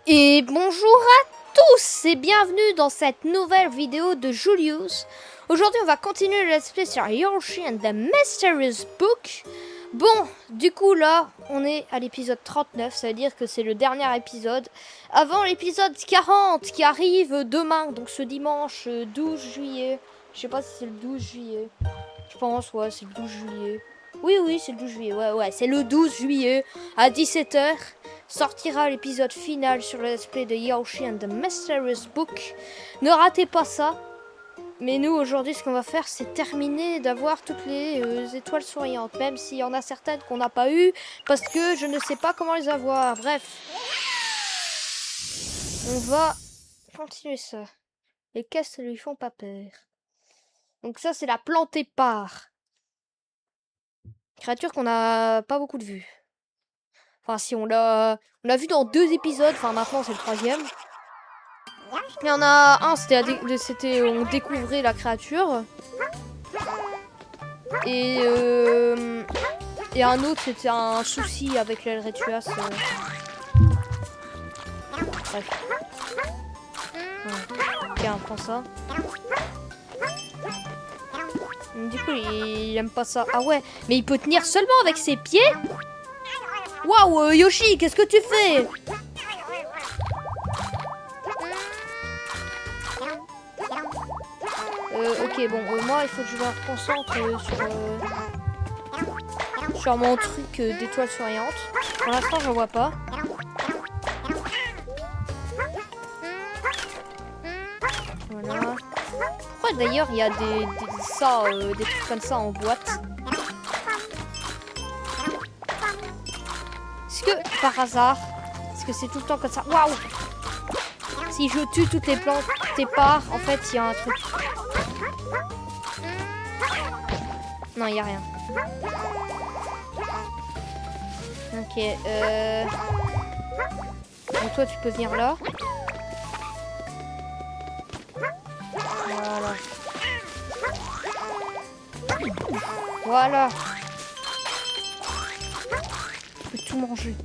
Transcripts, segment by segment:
Et bonjour à tous et bienvenue dans cette nouvelle vidéo de Julius. Aujourd'hui on va continuer le let's play sur Yoshi and the Mysterious Book. Bon, du coup là on est à l'épisode 39, ça veut dire que c'est le dernier épisode avant l'épisode 40 qui arrive demain, donc ce dimanche 12 juillet. Je sais pas si c'est le 12 juillet, je pense, ouais c'est le 12 juillet. Oui, c'est le 12 juillet, ouais, c'est le 12 juillet à 17h. Sortira l'épisode final sur le let's play de Yoshi and the Mysterious Book. Ne ratez pas ça. Mais nous, aujourd'hui, ce qu'on va faire, c'est terminer d'avoir toutes les étoiles souriantes. Même s'il y en a certaines qu'on n'a pas eues, parce que je ne sais pas comment les avoir. Bref. On va continuer ça. Les caisses ne lui font pas peur. Donc ça, c'est la plante épars. Créature qu'on n'a pas beaucoup de vues. Enfin, si on l'a vu dans 2 épisodes. Enfin, maintenant, c'est le 3e. Il y en a un, c'était on découvrait la créature. Et un autre, c'était un souci avec l'Elretuas. Bref. Ouais. Tiens, prends ça. Du coup, il aime pas ça. Ah ouais, mais il peut tenir seulement avec ses pieds. Waouh, Yoshi, qu'est-ce que tu fais? Ok, bon, moi, il faut que je me reconcentre sur mon truc d'étoiles souriantes. Pour l'instant, j'en vois pas. Voilà. Pourquoi d'ailleurs il y a des trucs comme ça en boîte? Est-ce que par hasard, est-ce que c'est tout le temps comme ça? Waouh! Si je tue toutes les plantes épars, en fait, il y a un truc. Non, il n'y a rien. Ok, donc toi, tu peux venir là. Voilà. Voilà. Tu peux tout manger.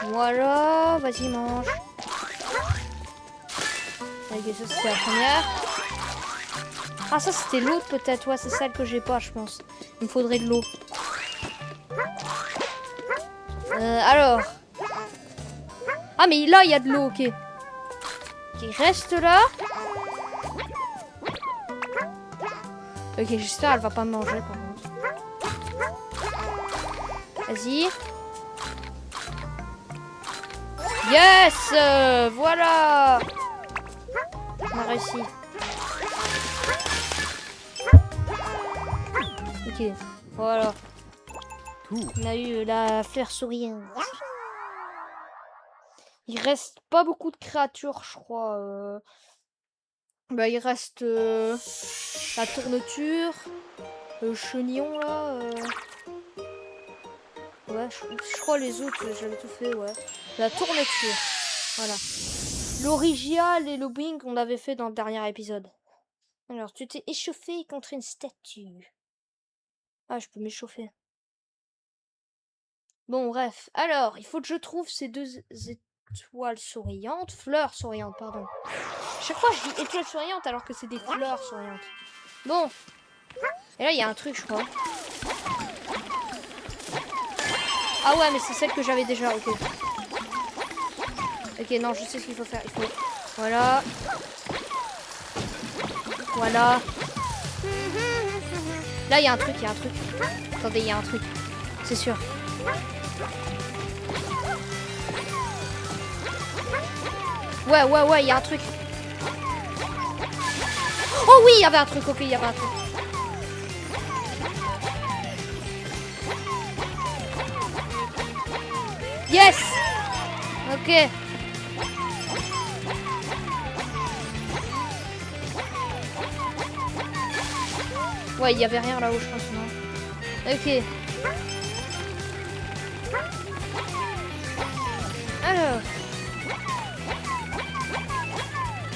Voilà, vas-y, mange. Ok, ça c'était la première. Ah, ça c'était l'autre peut-être. Ouais, c'est celle que j'ai pas, je pense. Il me faudrait de l'eau. Alors. Ah, mais là, il y a de l'eau, ok. Ok, reste là. Ok, j'espère elle va pas me manger, par contre. Vas-y. Yes, voilà. On a réussi. Ok, voilà. On a eu la fleur souriante. Il reste pas beaucoup de créatures, je crois. Bah, il reste la tourneture, le chenillon là. Ouais, je crois les autres, j'avais tout fait, ouais. La tourneture, voilà. L'original et le Bing, on l'avait fait dans le dernier épisode. Alors, tu t'es échauffé contre une statue. Ah, je peux m'échauffer. Bon, bref. Alors, il faut que je trouve ces 2 étoiles souriantes. Fleurs souriantes, pardon. Chaque fois, je dis étoiles souriantes alors que c'est des fleurs souriantes. Bon. Et là, il y a un truc, je crois. Ah ouais, mais c'est celle que j'avais déjà, ok. Ok, non, je sais ce qu'il faut faire. Il faut... Voilà. Voilà. Là, il y a un truc, Attendez, il y a un truc. C'est sûr. Ouais, il y a un truc. Oh oui, il y avait un truc, ok, il y avait un truc. Yes! Ok. Ouais, il y avait rien là-haut, je pense, non? Ok. Alors.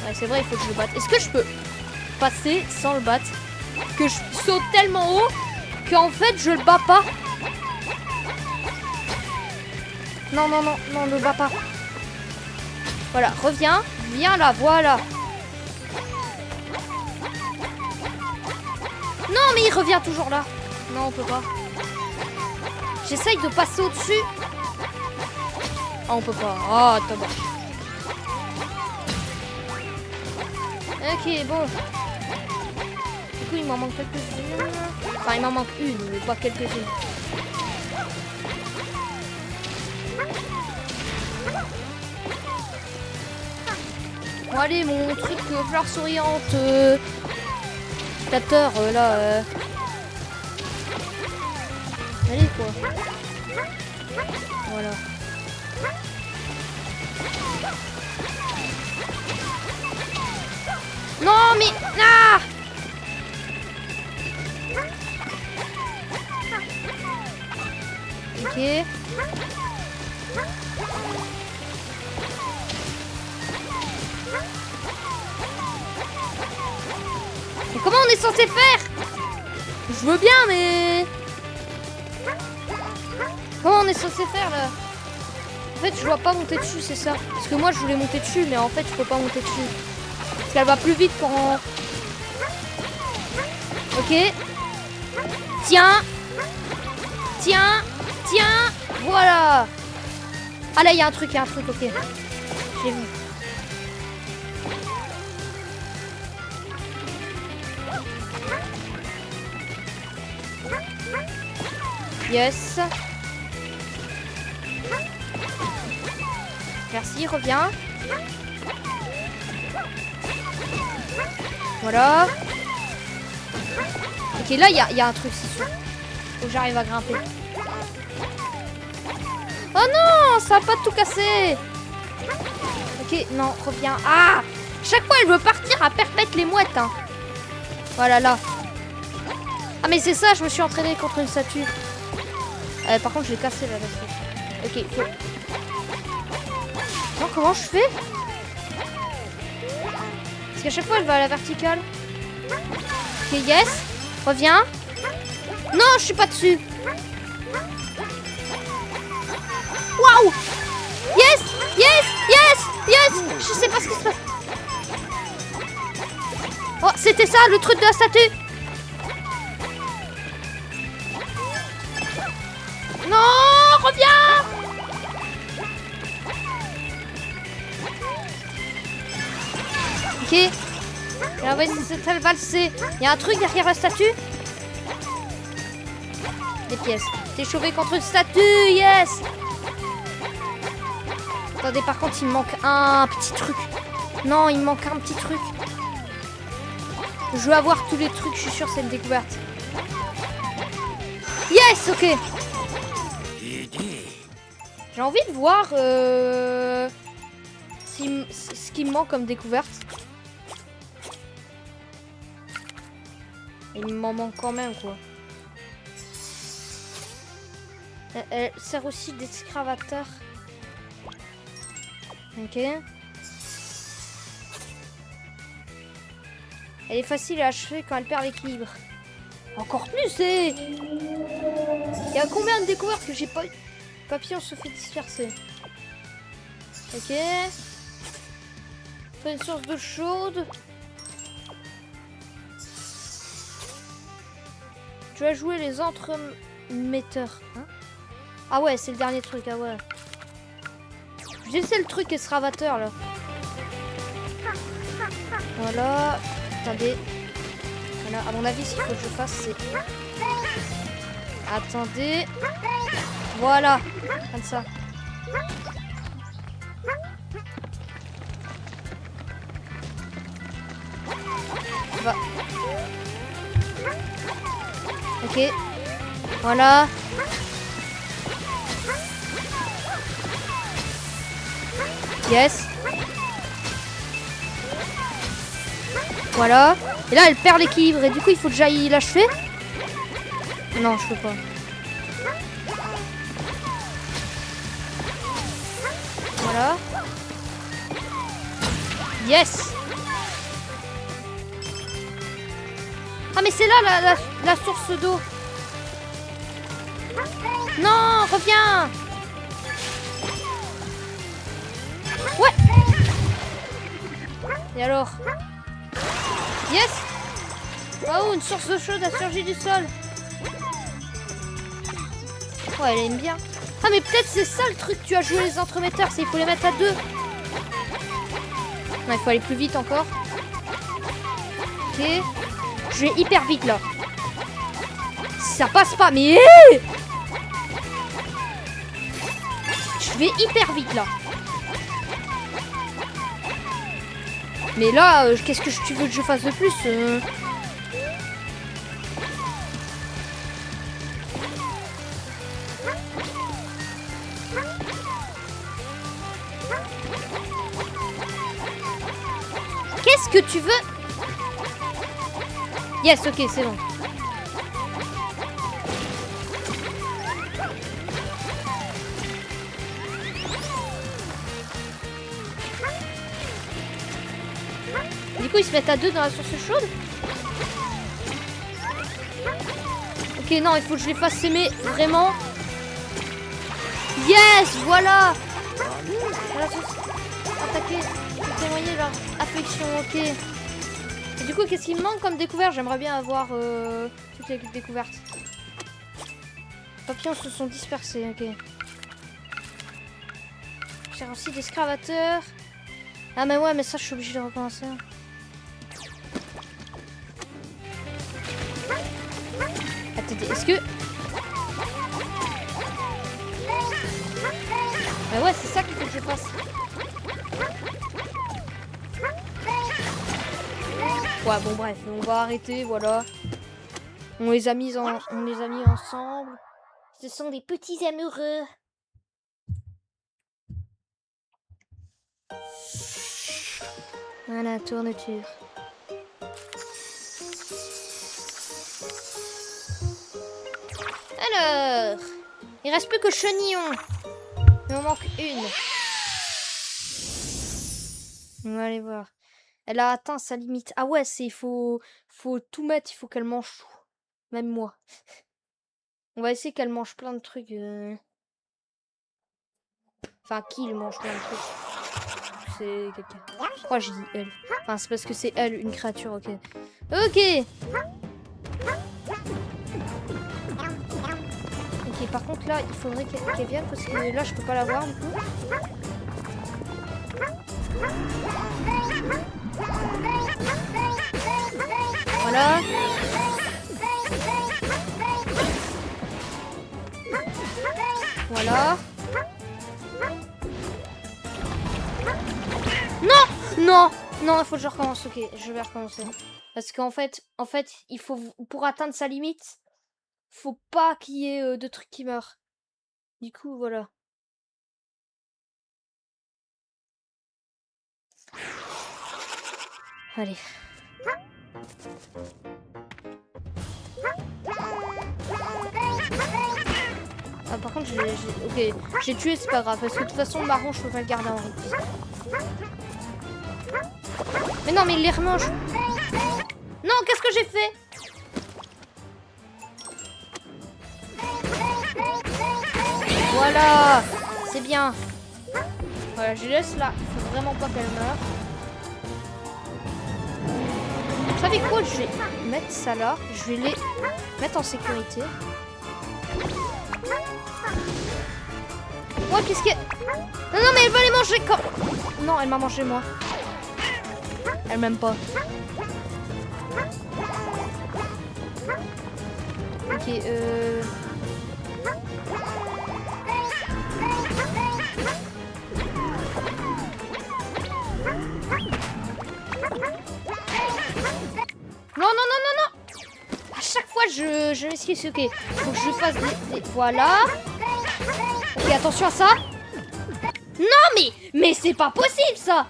Ouais, c'est vrai, il faut que je le batte. Est-ce que je peux passer sans le battre? Que je saute tellement haut qu'en fait, je le bats pas. Non, le bats pas. Voilà, reviens. Viens là, voilà. Non, mais il revient toujours là. Non, on peut pas. J'essaye de passer au-dessus. Ah, on peut pas. Ah, dommage. Ok, bon. Du coup, il m'en manque quelques-unes. Enfin, il m'en manque une, mais pas quelques-unes. Bon, allez, mon truc fleur souriante. Flatteur, là. Allez, quoi. Voilà. Non, mais... Ah! Ok. Mais comment on est censé faire? Je veux bien, mais... Comment on est censé faire, là? En fait, je dois pas monter dessus, c'est ça. Parce que moi, je voulais monter dessus, mais en fait, je peux pas monter dessus. Parce qu'elle va plus vite quand... Ok. Tiens. Tiens. Tiens. Voilà. Ah là, il y a un truc, ok. J'ai vu. Yes. Merci, reviens. Voilà. Ok, là, il y a un truc, c'est sûr. Faut que j'arrive à grimper. Oh non, ça va pas tout casser. Ok, non, reviens. Ah! Chaque fois, elle veut partir à perpète les mouettes. Hein. Voilà, là. Ah, mais c'est ça, je me suis entraînée contre une statue. Par contre, je l'ai cassé, là, la statue. Ok, faut... Non, comment je fais? Parce qu'à chaque fois, elle va à la verticale. Ok, yes. Reviens. Non, je suis pas dessus. Waouh! Yes! Yes! Yes! Yes! Je sais pas ce qui se passe. Oh, c'était ça, le truc de la statue. Non! Reviens! Ok. Alors, vas-y, c'est valser. Il y a un truc derrière la statue? Des pièces. T'es chauvé contre une statue, yes! Attendez, par contre, il me manque un petit truc. Non, il me manque un petit truc. Je veux avoir tous les trucs, je suis sûre, c'est une découverte. Yes, ok. J'ai envie de voir ce qui me manque comme découverte. Il m'en manque quand même, quoi. Elle sert aussi d'excavateur. Ok. Elle est facile à achever quand elle perd l'équilibre. Encore plus, et... Il y a combien de découvertes que j'ai pas... Papillon se fait disperser. Ok. Pas une source d'eau chaude. Tu vas jouer les entremetteurs. Hein? Ah ouais, c'est le dernier truc, ah ouais. J'essaie le truc excavateur là. Voilà. Attendez. Voilà, à mon avis, ce qu'il faut que je fasse, c'est... Attendez. Voilà. Comme ça. Va. Ok. Voilà. Yes. Voilà. Et là, elle perd l'équilibre. Et du coup, il faut que j'aille l'achever. Non, je peux pas. Voilà. Yes. Ah, mais c'est là la source d'eau. Non, reviens. Ouais. Et alors? Yes! Oh, une source d'eau chaude a surgi du sol. Ouais, elle aime bien. Ah, mais peut-être c'est ça le truc. Tu as joué les entremetteurs, c'est il faut les mettre à 2. Non, il faut aller plus vite encore. Ok. Je vais hyper vite là. Ça passe pas, mais... Je vais hyper vite là. Mais là, qu'est-ce que tu veux que je fasse de plus Qu'est-ce que tu veux? Yes, ok, c'est bon. Du coup, ils se mettent à 2 dans la source chaude. Ok, non, il faut que je les fasse s'aimer vraiment. Yes, voilà. Voilà, attaquer, témoigner leur affection, ok. Et du coup, qu'est-ce qui me manque comme découverte? J'aimerais bien avoir toutes les découvertes. Les papillons se sont dispersés, ok. J'ai aussi des excavateurs. Ah mais ouais, mais ça, je suis obligée de recommencer. Attendez, est-ce que... Bah ouais, c'est ça qu'il faut que je fasse. Ouais, bon bref, on va arrêter, voilà. On les a mis ensemble. Ce sont des petits amoureux. Voilà, tourneture. Alors, il reste plus que chenillon. Il m'en manque une. On va aller voir. Elle a atteint sa limite. Ah ouais, c'est faut tout mettre. Il faut qu'elle mange tout. Même moi. On va essayer qu'elle mange plein de trucs. Enfin, qu'il mange plein de trucs. C'est quelqu'un. Pourquoi je dis elle? Enfin, c'est parce que c'est elle, une créature, ok. Ok. Ok, par contre, là, il faudrait qu'elle vienne parce que là, je peux pas la voir, du coup. Voilà. Voilà. Non! Non! Non, il faut que je recommence. Ok, je vais recommencer. Parce qu'en fait, il faut, pour atteindre sa limite, faut pas qu'il y ait de trucs qui meurent. Du coup, voilà. Allez. Ah, par contre, ok, j'ai tué, c'est pas grave. Parce que de toute façon, le marron, je peux pas le garder en vie. Mais non, mais il les remange. Non, qu'est-ce que j'ai fait? Voilà, c'est bien. Voilà, je laisse là. Il faut vraiment pas qu'elle meure. Vous savez quoi? Je vais mettre ça là. Je vais les mettre en sécurité. Ouais, qu'est-ce que... Non, non, mais elle va les manger quand... Non, elle m'a mangé moi. Elle m'aime pas. Ok, Non, non, non, non, non. À chaque fois, je m'excuse, ok. Faut que je fasse des... Voilà. Ok, attention à ça. Non, mais c'est pas possible, ça.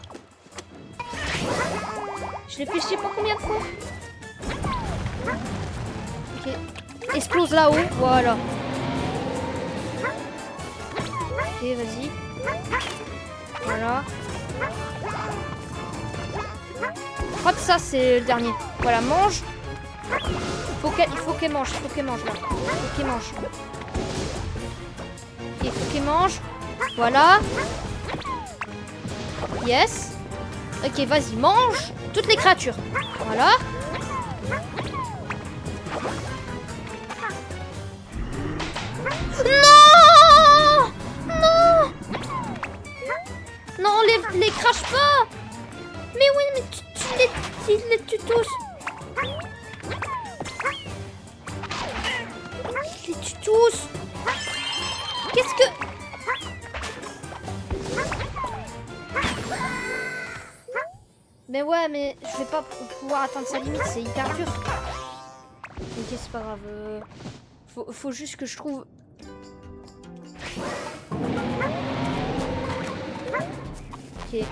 Je l'ai fait je sais pas combien de fois. Ok. Explose là-haut. Voilà. Ok, vas-y. Voilà. Hop, ça, c'est le dernier. Voilà, mange. Il faut qu'elle mange. Il faut qu'elle mange, là. Il faut qu'elle mange. Il faut qu'elle mange. Voilà. Yes. Ok, vas-y, mange toutes les créatures. Voilà. Non! Non! Non, les crache pas! Mais oui, mais tu les tues tous. Tu les tues tous. Qu'est-ce que... Mais ouais, mais je vais pas pouvoir atteindre sa limite, c'est hyper dur. Ok, c'est pas grave. Faut juste que je trouve... Ok.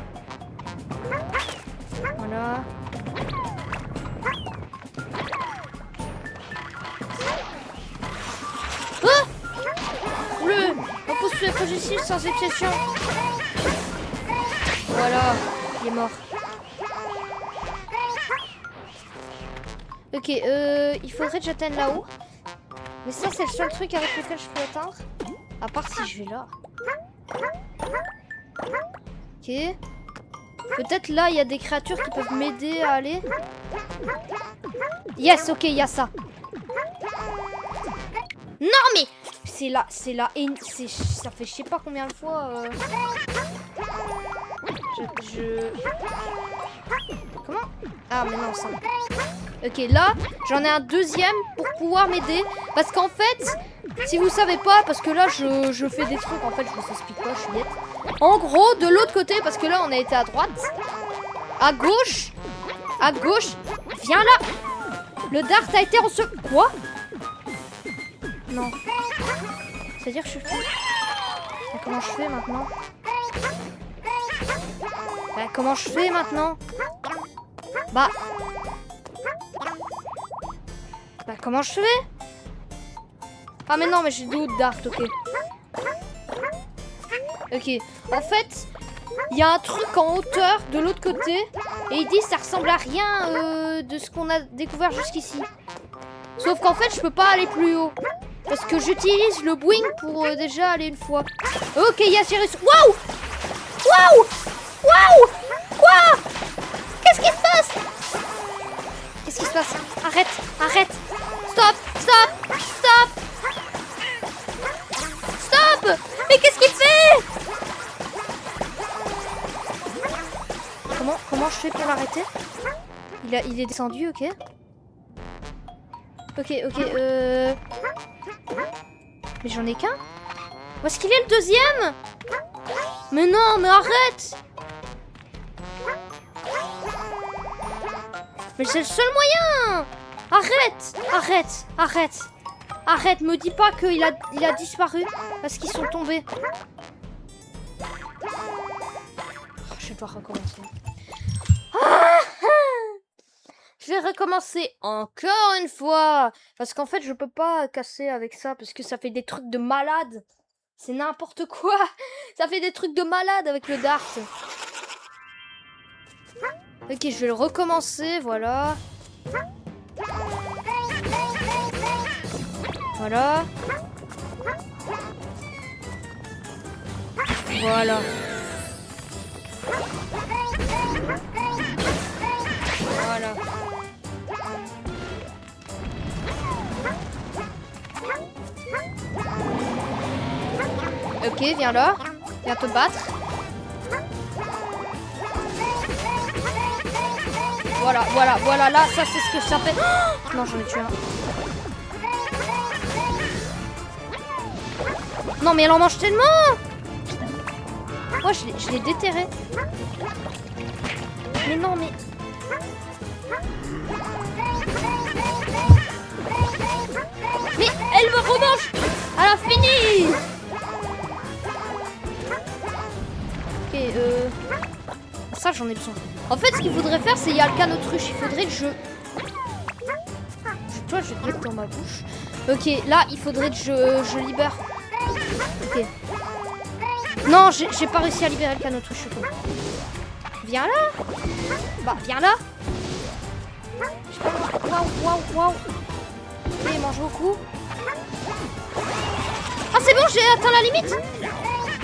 Voilà. Ah! On pousse le projectile sans exception. Voilà, il est mort. Ok, il faudrait que j'atteigne là-haut. Mais ça, c'est le seul truc avec lequel je peux atteindre. À part si je vais là. Ok. Peut-être là, il y a des créatures qui peuvent m'aider à aller. Yes, ok, il y a ça. Non, mais... C'est là, et ça fait je sais pas combien de fois... Comment? Ah, mais non, ça... Ok, là, j'en ai un deuxième pour pouvoir m'aider. Parce qu'en fait, si vous savez pas, parce que là, je fais des trucs, en fait, je vous explique pas, je suis bête. En gros, de l'autre côté, parce que là, on a été à droite. À gauche, viens là. Le dart a été Quoi? Non. C'est-à-dire que je fais... Mais comment je fais maintenant? Bah, comment je fais maintenant? Bah, comment je fais? Ah, mais non, mais j'ai d'autres darts, ok. Ok, en fait, il y a un truc en hauteur de l'autre côté. Et il dit ça ressemble à rien de ce qu'on a découvert jusqu'ici. Sauf qu'en fait, je peux pas aller plus haut. Parce que j'utilise le boing pour déjà aller une fois. Ok, il y a Cyrus. Waouh! Waouh! Waouh! Quoi? Qu'est-ce qui se passe? Qu'est-ce qui se passe? Arrête! Arrête! Stop! Stop! Stop! Stop! Mais qu'est-ce qu'il fait? Comment je fais pour l'arrêter? Il est descendu, ok. Ok. Mais j'en ai qu'un? Où est-ce qu'il est le deuxième? Mais non, mais arrête! Mais c'est le seul moyen! Arrête, me dis pas qu'il a disparu parce qu'ils sont tombés. Oh, je dois recommencer. Je vais recommencer encore une fois. Parce qu'en fait, je peux pas casser avec ça. Parce que ça fait des trucs de malade. C'est n'importe quoi. Ça fait des trucs de malade avec le dart. Ok, je vais le recommencer. Voilà. Voilà. Voilà. Voilà. Ok, viens là. Viens te battre. Voilà, là, ça c'est ce que ça fait. Oh non, j'en ai tué un. Non, mais elle en mange tellement. Moi, je l'ai déterré. Mais non, mais... Mais elle me remange à l'infini. Ok, ça, j'en ai besoin. En fait, ce qu'il faudrait faire, c'est... Il y a le canotruche. Il faudrait que je... Toi, je vais te mettre dans ma bouche. Ok, là, il faudrait que je libère... Ok. Non, j'ai pas réussi à libérer le canotruche. Viens là. Bah, viens là. Waouh. Ok, il mange beaucoup. Ah, c'est bon, j'ai atteint la limite.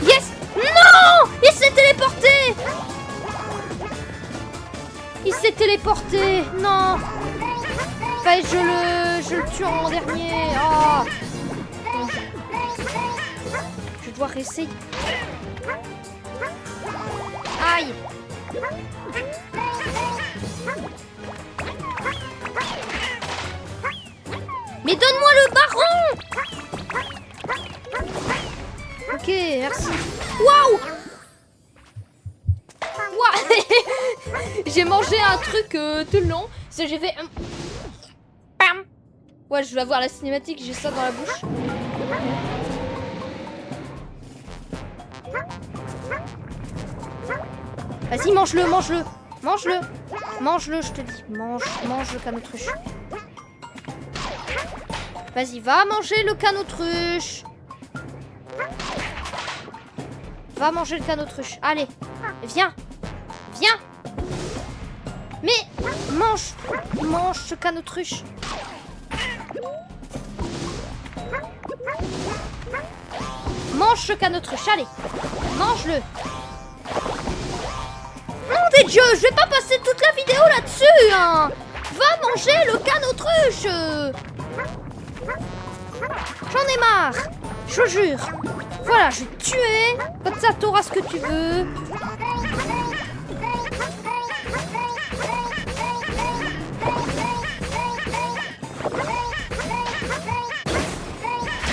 Yes. Non, il s'est téléporté. téléporté. Non. Fallait que je le tue en dernier. Ah. Bon, je dois réessayer. Aïe. Mais donne-moi le baron. Ok, merci. Waouh. J'ai mangé un truc tout le long. J'ai fait... Pam. Ouais, je vais avoir la cinématique, j'ai ça dans la bouche. Vas-y, mange-le, mange-le. Mange-le. Mange-le, je te dis. Mange le canotruche. Vas-y, va manger le canotruche. Va manger le canotruche. Allez, viens. Viens. Mais mange ce canotruche. Mange ce canotruche, allez. Mange-le. Nom des dieux, je vais pas passer toute la vidéo là-dessus, hein. Va manger le canotruche. J'en ai marre. Je vous jure. Voilà, je vais te tuer. Comme ça, t'auras ce que tu veux.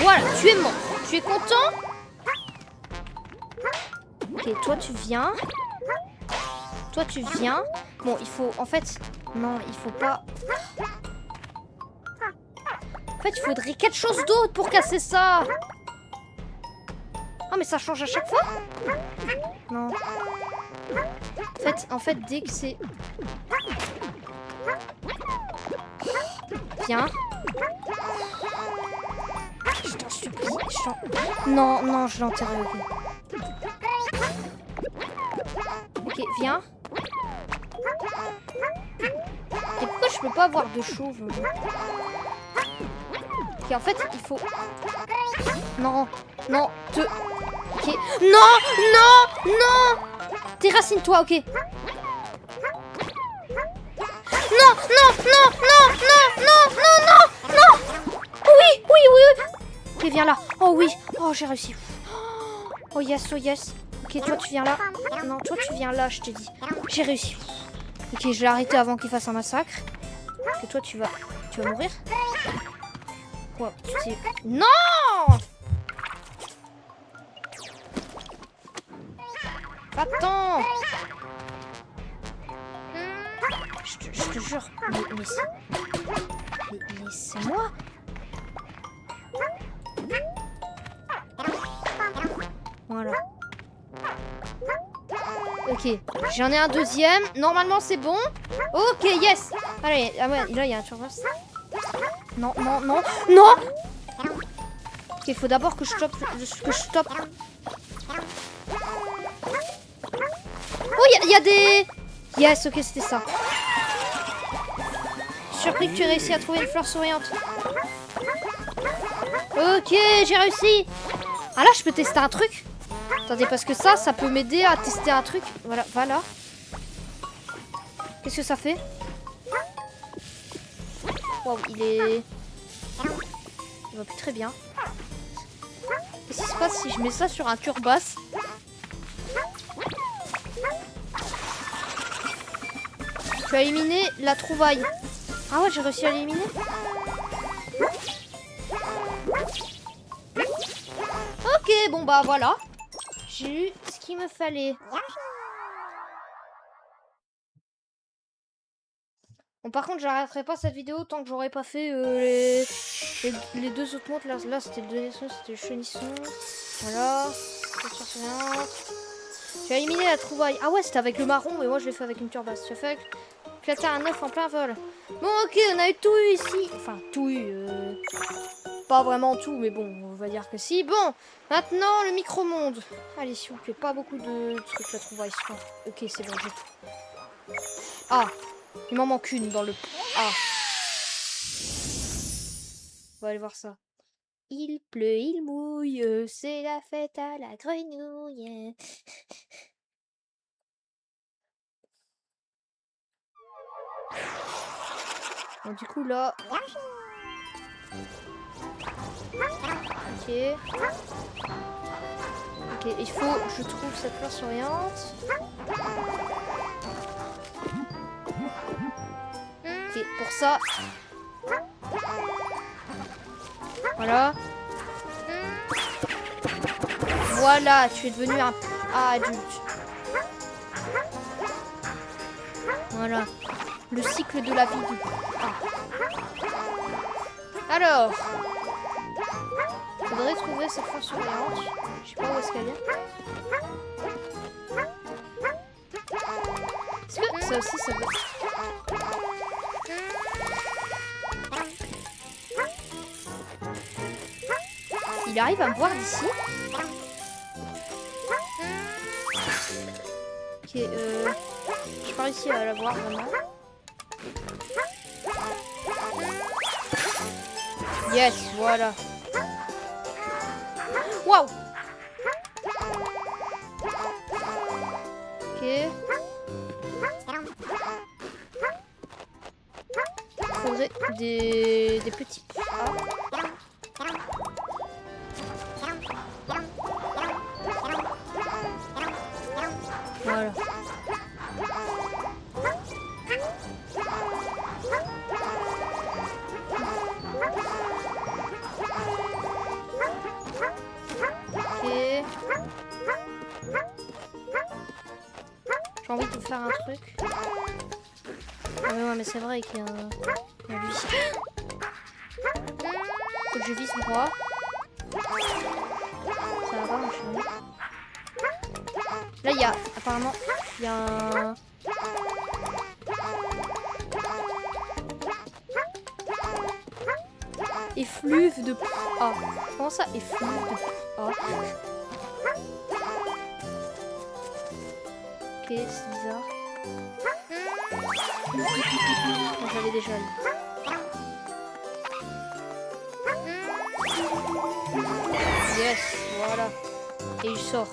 Voilà, tu es mort. Tu es content? Ok, toi tu viens. Toi tu viens. Bon, il faut... En fait... Non, il faut pas... En fait, il faudrait quelque chose d'autre pour casser ça. Ah, mais ça change à chaque fois? Non. En fait, dès que c'est... Viens. Je t'en supplie. Non, je l'ai enterré. Ok, viens. Et pourquoi je peux pas avoir de chauve? Ok, en fait, il faut... Non, Ok. Non. Déracine-toi, ok. Non. Oui. Ok, viens là. Oh oui. Oh, j'ai réussi. Oh yes. Ok, toi tu viens là. Non, toi tu viens là, je te dis. J'ai réussi. Ok, je vais arrêter avant qu'il fasse un massacre. Ok, toi tu vas mourir. Ouais, non. Attends. Je te jure. Mais c'est moi. Voilà. Ok, j'en ai un deuxième. Normalement, c'est bon. Ok, yes. Allez, ah ouais, là, il y a un turbosse. Non. Ok, il faut d'abord que je stoppe. Oh, il y a des... Yes, ok, c'était ça. Je suis surpris que tu aies réussi à trouver une fleur souriante. Ok, j'ai réussi. Ah là, je peux tester un truc. Attendez, parce que ça peut m'aider à tester un truc. Voilà. Qu'est-ce que ça fait? Waouh, il va plus très bien. Qu'est-ce qui se passe si je mets ça sur un turbasse? Tu as éliminé la trouvaille. Ah ouais, j'ai réussi à l'éliminer. Ok, bon bah voilà. J'ai eu ce qu'il me fallait. Bon, par contre, j'arrêterai pas cette vidéo tant que j'aurai pas fait les deux autres montres. Là c'était le deuxième, c'était le chenisson. Voilà. Tu as éliminé la trouvaille. Ah ouais, c'était avec le marron, mais moi je l'ai fait avec une turbasse. Tu as fait éclater un œuf en plein vol. Bon, ok, on a eu tout eu ici. Enfin, tout eu. Pas vraiment tout, mais bon, on va dire que si. Bon, maintenant le micro-monde. Allez, s'il vous plaît, pas beaucoup de trucs la trouvaille. Ok, c'est bon, j'ai tout. Ah, il m'en manque une dans le... Ah. On va aller voir ça. Il pleut, il mouille, c'est la fête à la grenouille. Donc du coup là... Ok. Ok, il faut... Je trouve cette fleur souriante. Ok, pour ça... Voilà. Voilà, tu es devenu un adulte. Voilà. Le cycle de la vie du... Alors... Faudrait trouver cette fleur souriante. Je sais pas où est-ce qu'elle est. Est-ce que ça aussi, ça peut... Il arrive à me voir d'ici. Ok, j'ai pas réussi à la voir vraiment. Yes, voilà. Waouh. Ok. Il faudrait des petits pas. Voilà. Ok. J'ai envie de faire un truc. Ah mais ouais, mais c'est vrai qu'il y a un... lui. Faut que je vise droit. Ça va pas marcher. Là, il y a... Apparemment, il y a un... Effluve de... Ah. Comment ça, effluve de... Ah. Ok, c'est bizarre. Bon, j'avais déjà lu. Yes, voilà. Et il sort.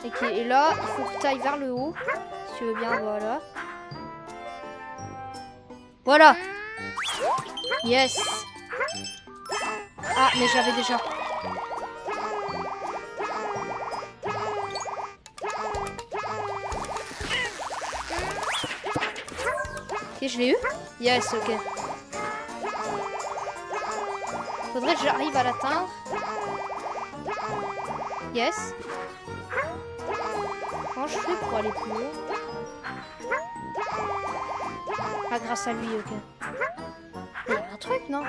Ok, et là, il faut que tu ailles vers le haut. Si tu veux bien, voilà. Voilà. Yes. Ah, mais j'avais déjà. Ok, je l'ai eu. Yes, ok. Faudrait que j'arrive à l'atteindre. Yes. Comment je fais pour aller plus haut? Ah, grâce à lui, ok. Il y a un truc, non?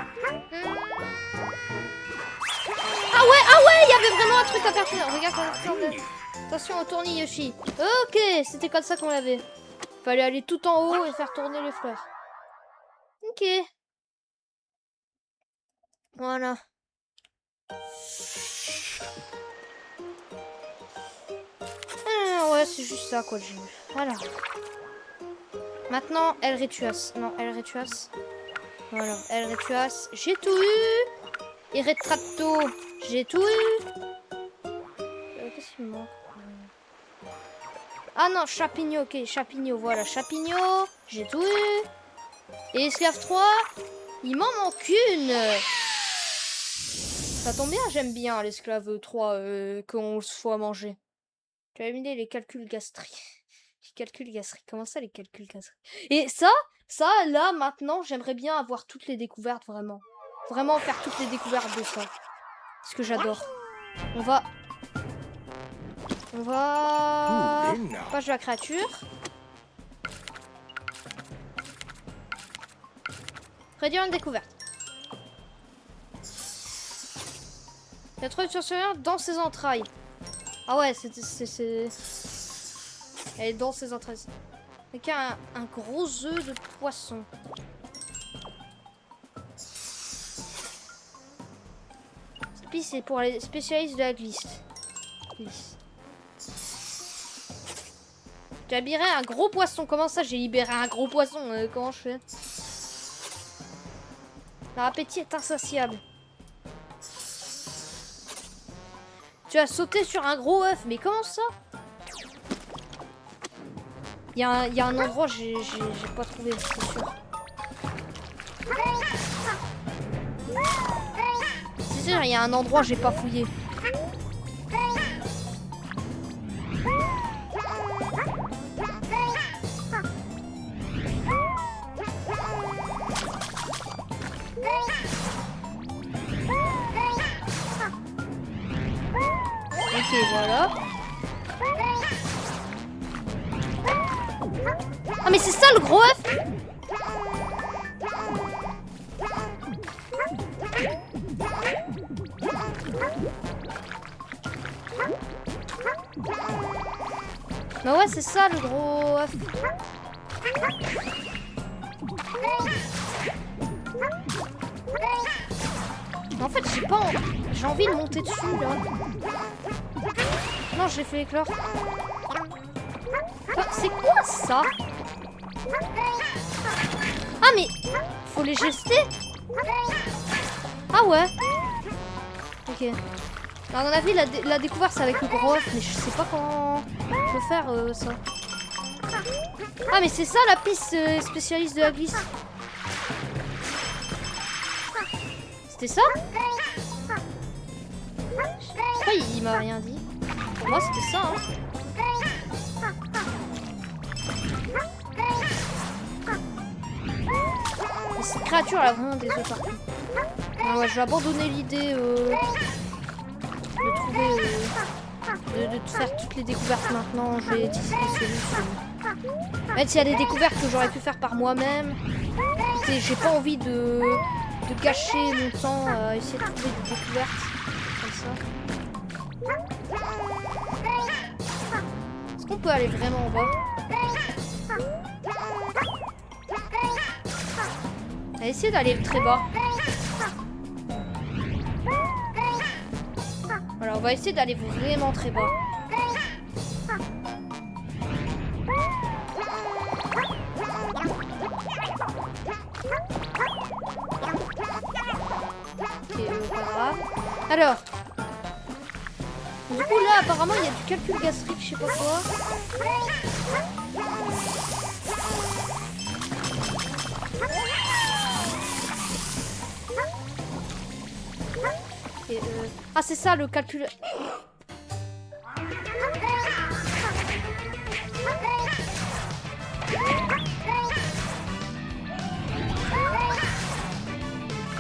Ah ouais, il y avait vraiment un truc à faire. Regarde, attention au tournis, Yoshi. Ok, c'était comme ça qu'on l'avait. Fallait aller tout en haut et faire tourner les fleurs. Ok. Voilà. Ah, ouais, c'est juste ça, quoi, j'ai vu. Voilà. Maintenant, El Retuas. Non, El Retuas. Voilà, El Retuas. J'ai tout eu. Et Retratto. J'ai tout eu. Qu'est-ce qu'il me manque? Ah non, Chapigno, ok, Chapigno, voilà, Chapigno. J'ai tout eu. Et Esclave 3. Il m'en manque une. Ça tombe bien, j'aime bien l'esclave 3 qu'on se soit manger. Tu as mis les calculs gastriques. Les calculs gastriques, comment ça les calculs gastriques? Et ça, là, maintenant, j'aimerais bien avoir toutes les découvertes, vraiment. Vraiment faire toutes les découvertes de ça. Ce que j'adore. On va... Page de la créature. Réduire une découverte. Il y a trop de sorcière dans ses entrailles. Ah ouais, c'est... Elle est dans ses entrailles. Avec un gros œuf de poisson. Puis c'est pour les spécialistes de la glisse. J'ai libéré un gros poisson. Comment ça, j'ai libéré un gros poisson? Comment je fais? Leur appétit est insatiable. Tu as sauté sur un gros œuf. Mais comment ça? Il y a un endroit, j'ai pas trouvé, c'est sûr. C'est sûr, il y a un endroit, j'ai pas fouillé. Ok, voilà. Ah mais c'est ça le gros œuf. Bah ouais, c'est ça le gros œuf. En fait, j'ai envie de monter dessus là. Non, j'ai fait éclore. C'est quoi ça? Ah mais faut les gester. Ah ouais. Ok. Alors, à mon avis, la découverte c'est avec le gros œuf, mais je sais pas comment je peux faire ça. Ah mais c'est ça la piste spécialiste de la glisse. C'était ça? Pourquoi il m'a rien dit? Pour moi c'était ça hein. Mais cette créature elle a vraiment des œufs partout. Ah ouais, je vais abandonner l'idée de trouver de faire toutes les découvertes maintenant. Je vais utiliser des solutions. Même s'il y a des découvertes que j'aurais pu faire par moi-même, j'ai pas envie de gâcher mon temps à essayer de trouver des découvertes comme ça. Est-ce qu'on peut aller vraiment en bas? On va essayer d'aller très bas. Voilà, on va essayer d'aller vraiment très bas. Ok, pas grave. Alors, du coup là apparemment il y a du calcul gastrique, je sais pas quoi. Okay, ah c'est ça le calcul.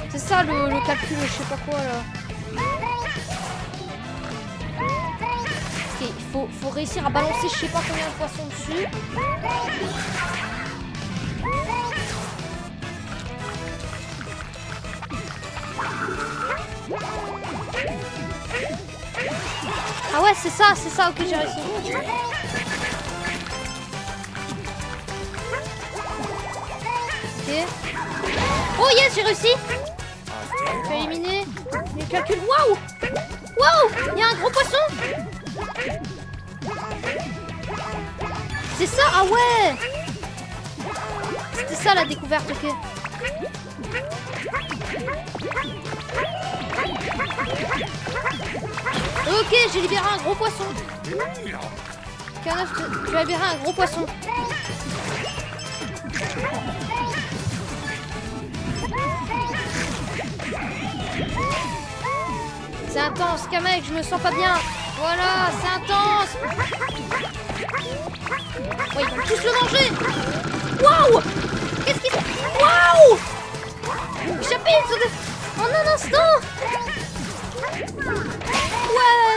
C'est ça le calcul, je sais pas quoi là. Ok, il faut réussir à balancer je sais pas combien de poissons dessus. Ah ouais, c'est ça, ok, j'ai réussi. Ok. Oh yes, j'ai réussi. J'ai éliminé les calculs. Waouh! Waouh! Il y a un gros poisson! C'est ça? Ah ouais! C'était ça la découverte, ok. Ok, j'ai libéré un gros poisson. J'ai libéré un gros poisson. C'est intense, Kamek, je me sens pas bien. Voilà, c'est intense. Oh, ils vont tous le manger. Waouh! Qu'est-ce qu'ils font? Waouh! Chapitre de... En un instant. Ouais.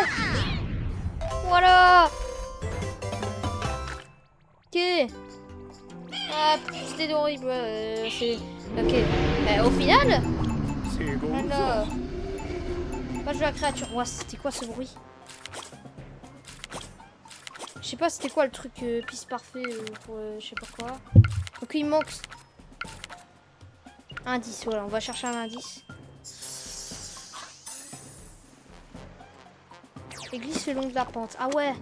Voilà. Ok. Ah, c'était horrible. C'est... Ok. Au final... Alors... Pas de la créature. Ouais, c'était quoi ce bruit? Je sais pas c'était quoi le truc piste parfait pour je sais pas quoi. Donc il manque... Indice, voilà, on va chercher un indice. Et glisse le long de la pente. Ah ouais.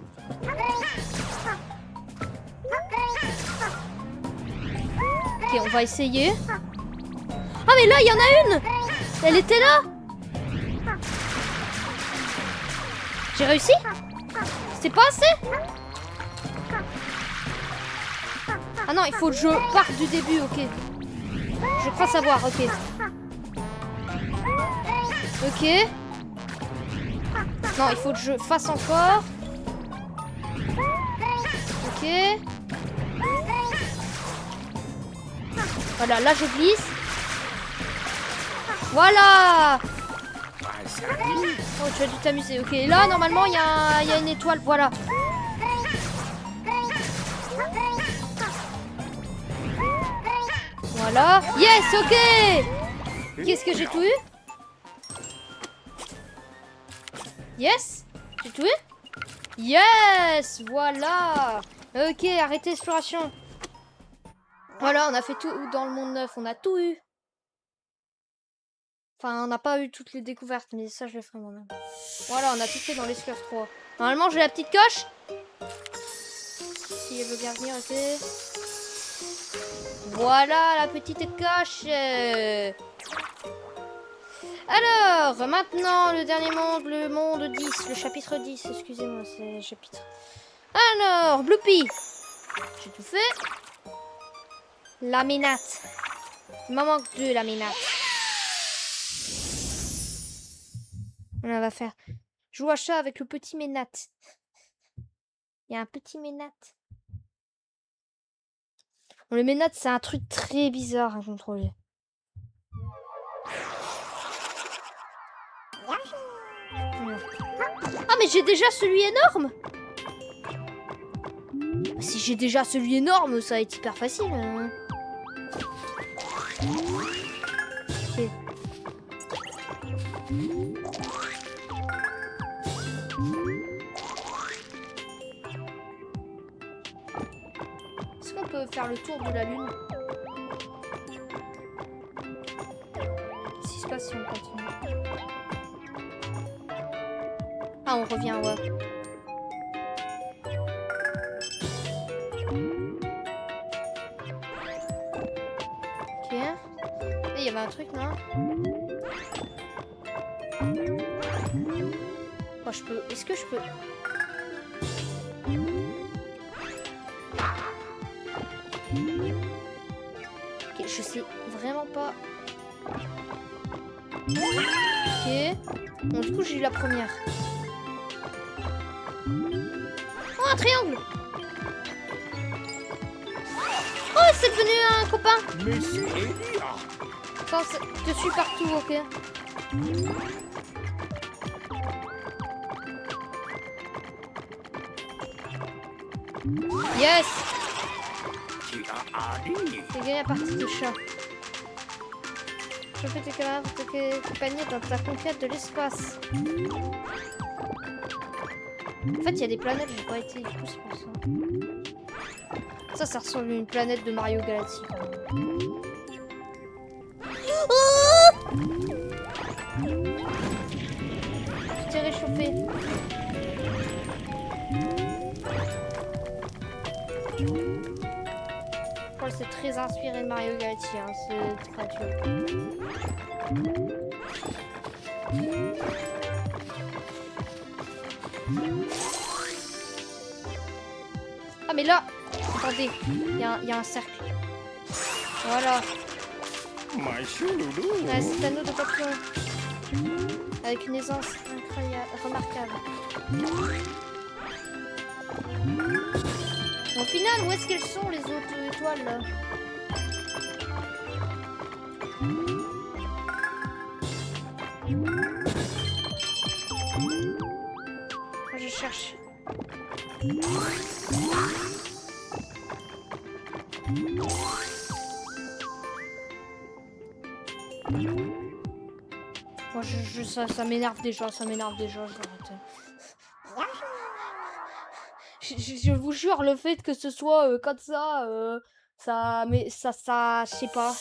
Ok, on va essayer. Ah mais là, il y en a une. Elle était là. J'ai réussi? C'était pas assez? Ah non, il faut que je parte du début, ok. Je crois savoir, ok. Ok. Non, il faut que je fasse encore. Ok. Voilà, là je glisse. Voilà. Oh, tu as dû t'amuser. Ok, là, normalement, il y a une étoile. Voilà. Voilà. Yes, ok. Qu'est-ce que j'ai tout eu? Yes. J'ai tout eu? Yes. Voilà. Ok, arrêtez l'exploration. Voilà, on a fait tout dans le monde neuf. On a tout eu. Enfin, on n'a pas eu toutes les découvertes, mais ça, je le ferai moi-même. Voilà, on a tout fait dans l'esclave 3. Normalement, j'ai la petite coche. Si elle veut bien venir, ok. Voilà, la petite coche. Alors, maintenant, le dernier monde, le monde 10, le chapitre 10. Excusez-moi, c'est le chapitre. Alors, Bloopy. J'ai tout fait. Laminate. Il m'en manque 2, laminate. On va faire. Joue à chat avec le petit Ménat. Il y a un petit Ménat. Bon, le Ménat, c'est un truc très bizarre à contrôler. Ah, mais j'ai déjà celui énorme. Si j'ai déjà celui énorme, ça va être hyper facile. Ok. Est-ce qu'on peut faire le tour de la Lune? Qu'est-ce qui se passe si on continue? Ah, on revient, ouais. Ok. Et il y avait un truc, non? Oh, je peux... Est-ce que je peux... Ok, je sais vraiment pas... Ok. Bon, du coup, j'ai eu la première. Oh, un triangle! Oh, c'est devenu un copain! Attends, je te suis partout, ok? Yes! J'ai gagné la partie de chat. Je fais tes camarades pour t'accompagner dans ta conquête de l'espace. En fait, il y a des planètes, j'ai pas été du coup, c'est pour ça. Ça ressemble à une planète de Mario Galaxy. Tu t'es réchauffé. C'est très inspiré de Mario Galaxy, hein, cette créature. Ah mais là, attendez, il y a un cercle. Voilà. Ouais, c'est un autre papillon. Avec une aisance incroyable, remarquable. Au final, où est-ce qu'elles sont les autres étoiles là? Moi, je cherche. Moi, ça m'énerve déjà, je vais arrêter. Je vous jure, le fait que ce soit comme ça, mais ça, je sais pas.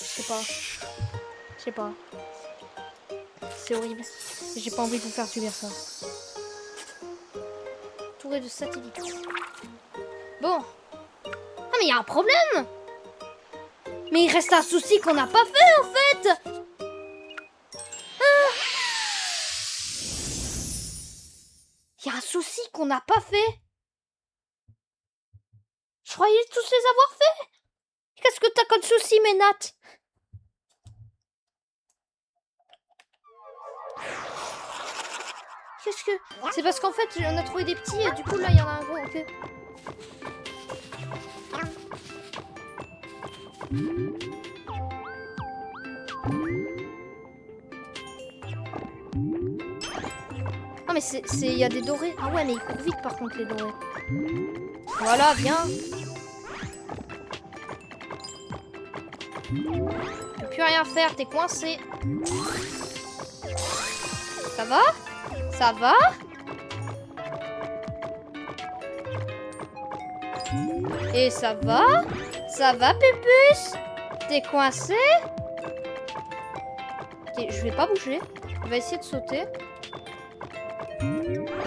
C'est horrible. J'ai pas envie de vous faire subir ça. Tourée de satellite. Bon. Ah, mais il y a un problème. Mais il reste un souci qu'on n'a pas fait, en fait. Il y a un souci qu'on n'a pas fait. Je croyais tous les avoir fait. Qu'est-ce que t'as comme souci, Ménat? Qu'est-ce que... C'est parce qu'en fait, on a trouvé des petits et du coup, là, il y en a un gros, ok. Non, mais c'est... Il y a des dorés. Ah ouais, mais ils courent vite, par contre, les dorés. Voilà, viens. Tu peux plus rien faire, t'es coincé. Ça va? Ça va? Et ça va? Ça va, Pépus? T'es coincé? Ok, je vais pas bouger. On va essayer de sauter.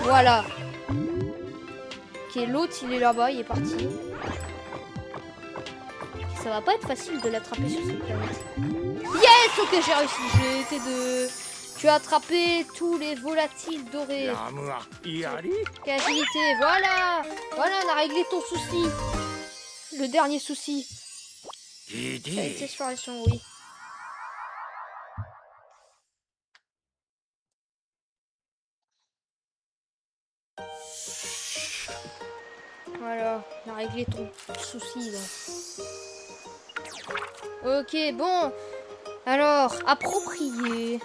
Voilà. Ok, l'autre, il est là-bas, il est parti. Ça va pas être facile de l'attraper sur cette planète. Yes! Ok, j'ai réussi. J'ai été de... Tu as attrapé tous les volatiles dorés. Agilité, voilà! Voilà, on a réglé ton souci. Le dernier souci. Qualité exploration, oui. Voilà, on a réglé ton souci, là. Ok, bon. Alors, approprié.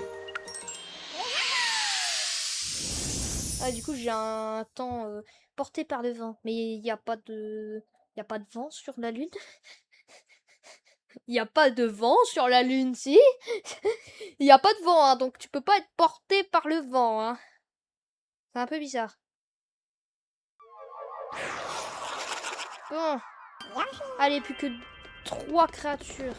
Ah, du coup, j'ai un temps porté par le vent. Mais il n'y a pas de... Il n'y a pas de vent sur la Lune. Il n'y a pas de vent sur la Lune, si. Il n'y a pas de vent, hein, donc tu peux pas être porté par le vent. Hein. C'est un peu bizarre. Bon. Allez, plus que 3 créatures.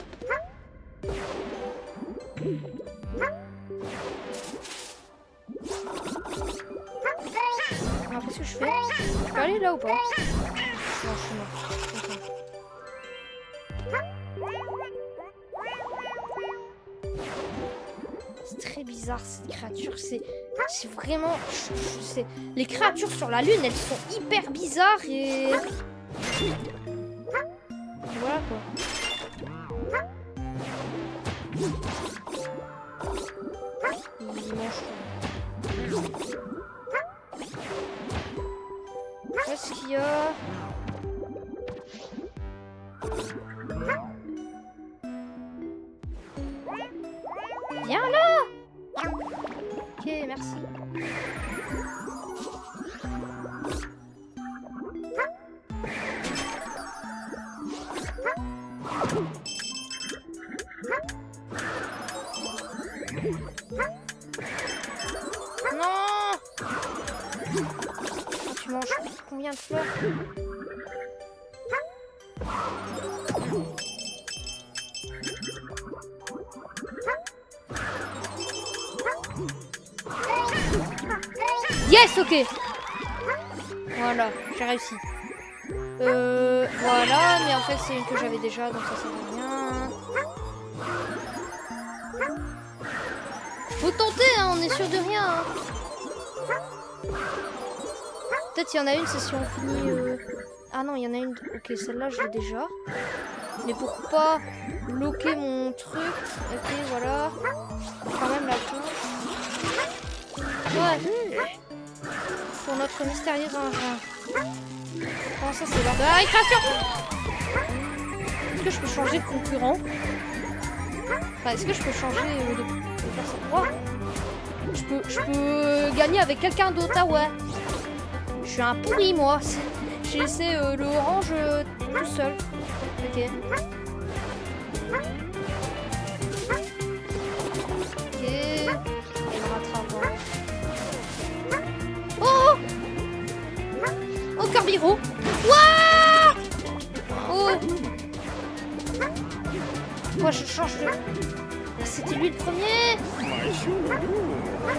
Alors, qu'est-ce que je fais? Je peux aller là ou pas? Non, je suis mort. C'est très bizarre cette créature. C'est vraiment... Les créatures sur la Lune, elles sont hyper bizarres et... Voilà quoi. Il mange tout. Qu'est-ce qu'il y a? Viens là! Ok, merci. Non! Oh, tu manges combien de fleurs? Yes, ok. Voilà, j'ai réussi. Voilà, mais en fait c'est une que j'avais déjà, donc ça sert à rien. Faut tenter, hein, on est sûr de rien. Hein. Peut-être il y en a une, c'est si on finit... Ah non, il y en a une... Ok, celle-là, je l'ai déjà. Mais pour pas bloquer mon truc... Ok, voilà. Quand même la fin. Ouais. Pour notre mystérieux engin. Comment ça, c'est là? Ah, créature! Est-ce que je peux changer de concurrent? Enfin, est-ce que je peux changer de personne? Oh, je peux gagner avec quelqu'un d'autre, ah ouais. Je suis un pourri, moi. J'ai laissé le orange tout seul. Ok. Ok. Elle me rattrape. Hein. Oh! Oh, Carbiro! Wouah! Oh! Moi, je change de... C'était lui le premier!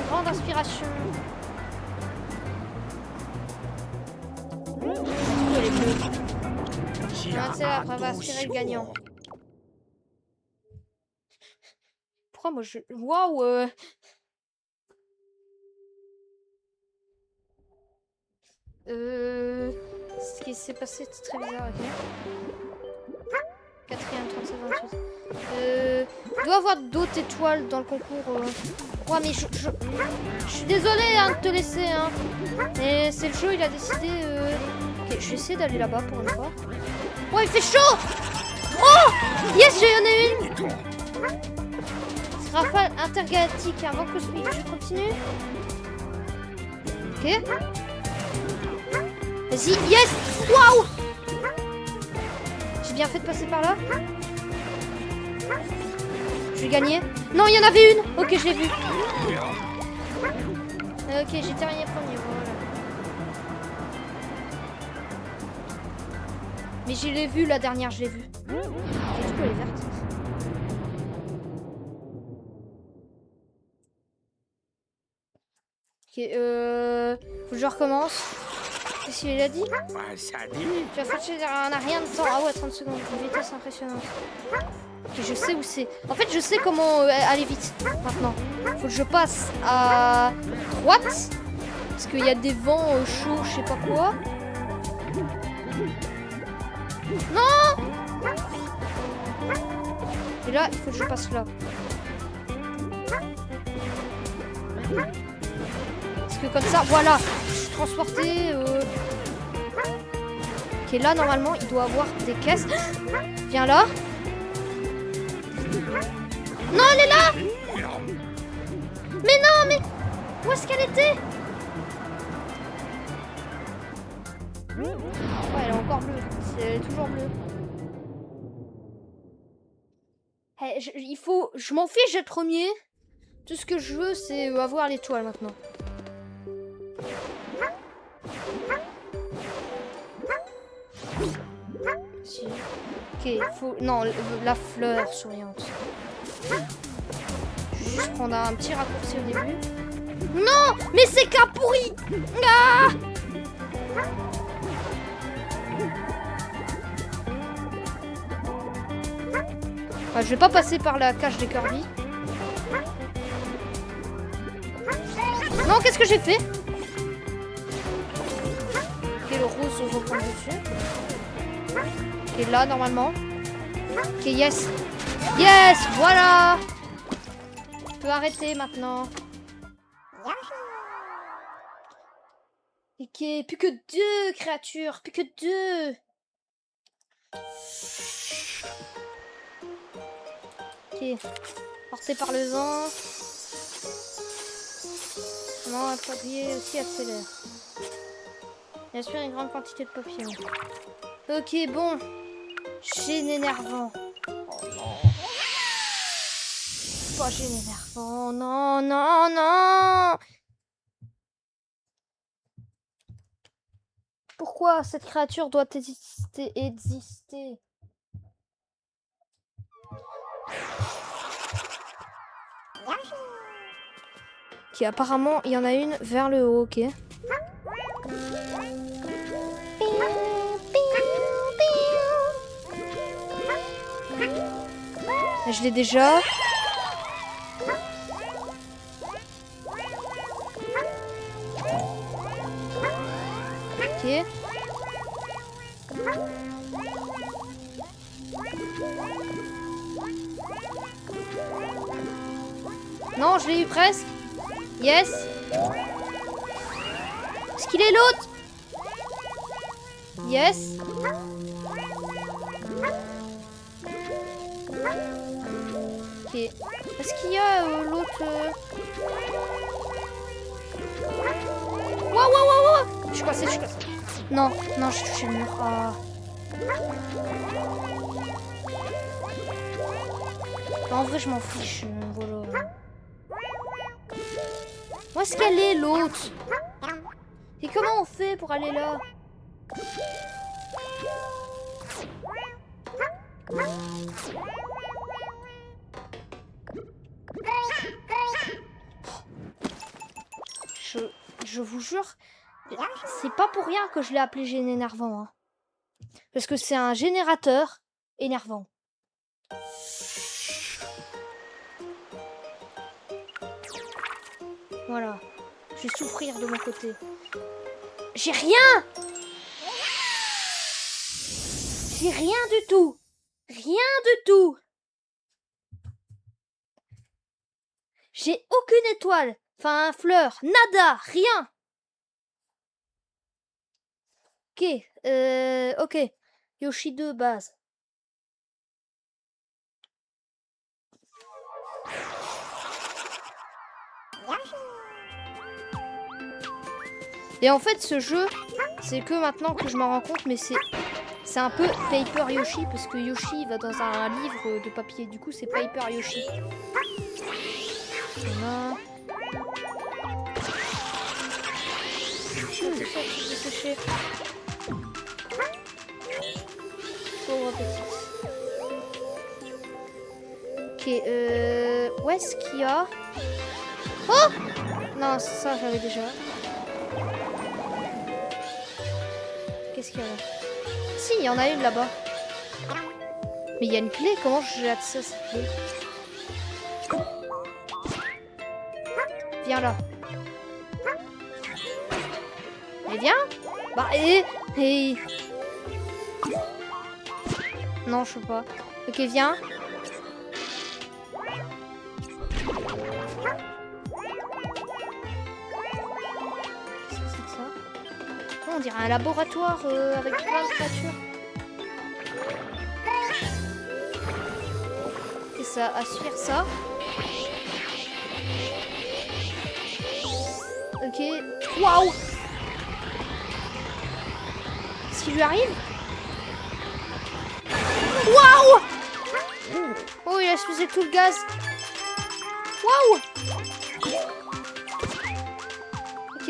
Grande inspiration. Elle est bleue. Après, on va aspirer le gagnant. Pourquoi moi je... Waouh! Ce qui s'est passé, c'est très bizarre, ok? 4ème, 37, 28. Il doit y avoir d'autres étoiles dans le concours. Ouais, mais je suis désolée hein, de te laisser. Hein. Mais c'est le jeu, il a décidé... Ok, je vais essayer d'aller là-bas pour une fois. Ouais, il fait chaud. Oh yes, j'en ai une. Rafale intergalactique, un vent cosmique. Je continue. Ok. Vas-y, yes. Waouh. J'ai bien fait de passer par là. Je vais gagner. Non, il y en avait une. Ok, je l'ai vu. Ok, j'ai terminé premier. Voilà. Mais je l'ai vu la dernière, je l'ai vu. Et du coup, elle est verte. Ok, faut que je recommence. Qu'est-ce qu'il a dit? Tu as fait on a rien de temps. Ah ouais, 30 secondes. Une vitesse impressionnante. Ok, je sais où c'est. En fait, je sais comment aller vite maintenant. Faut que je passe à droite. Parce qu'il y a des vents chauds, je sais pas quoi. Non! Et là, il faut que je passe là. Parce que comme ça, voilà. Je suis transporté. Ok, là, normalement, il doit avoir des caisses. Viens là. Non, elle est là! Mais non, mais... Où est-ce qu'elle était? Ouais, elle est encore bleue. Elle est toujours bleue. Hey, il faut... Je m'en fiche d'être premier. Tout ce que je veux, c'est avoir l'étoile maintenant. Si. Ok, il faut... Non, la fleur souriante. Je vais juste prendre un petit raccourci au début. Non! Mais c'est qu'un pourri! Ah! Je vais pas passer par la cage des Kirby. Non, qu'est-ce que j'ai fait? Ok, le rose, on va prendre dessus. Ok, là, normalement. Ok, yes. Yes, voilà. Je peux arrêter maintenant. Ok, plus que 2 créatures. Plus que 2. Ok. Porté par le vent. Non, appuyer aussi accélère. Il aspire une grande quantité de papillons. Ok, bon. Gène énervant. Oh non. Pas gène énervant. Non, non, non. Pourquoi cette créature doit exister? Ok, apparemment, il y en a une vers le haut, ok. Je l'ai déjà. Ok. Non, je l'ai eu presque. Yes. Est-ce qu'il est l'autre? Yes. Ok. Est-ce qu'il y a l'autre Waouh. Je suis cassée, Non, j'ai touché le mur. Ah. En vrai, je m'en fiche. Voilà. Où est-ce qu'elle est, l'autre? Et comment on fait pour aller là? Je vous jure, c'est pas pour rien que je l'ai appelé gène énervant. Hein. Parce que c'est un générateur énervant. Voilà. Je vais souffrir de mon côté. J'ai rien! J'ai rien du tout. rien du tout. J'ai aucune étoile. Enfin, fleur. Nada. Rien. Ok. Yoshi 2, base. Et en fait, ce jeu, c'est que maintenant que je m'en rends compte, mais c'est un peu Paper Yoshi, parce que Yoshi va dans un livre de papier. Du coup, c'est Paper Yoshi. Voilà. C'est ça qui s'est séché. Pauvre petite. Ok, où est-ce qu'il y a... Oh! Non, ça, j'avais déjà. Qu'est-ce qu'il y a là? Si, il y en a une là-bas. Mais il y a une clé, comment j'ai accès à cette clé? Viens là. Mais viens! Bah, et... Non, je peux pas. Ok, viens. C'est ça. Oh, on dirait un laboratoire avec plein de créatures. Et ça aspire ça. Ok. Waouh! Qu'est-ce qui lui arrive? Waouh! Oh, il a explosé tout le gaz. Waouh! Ok,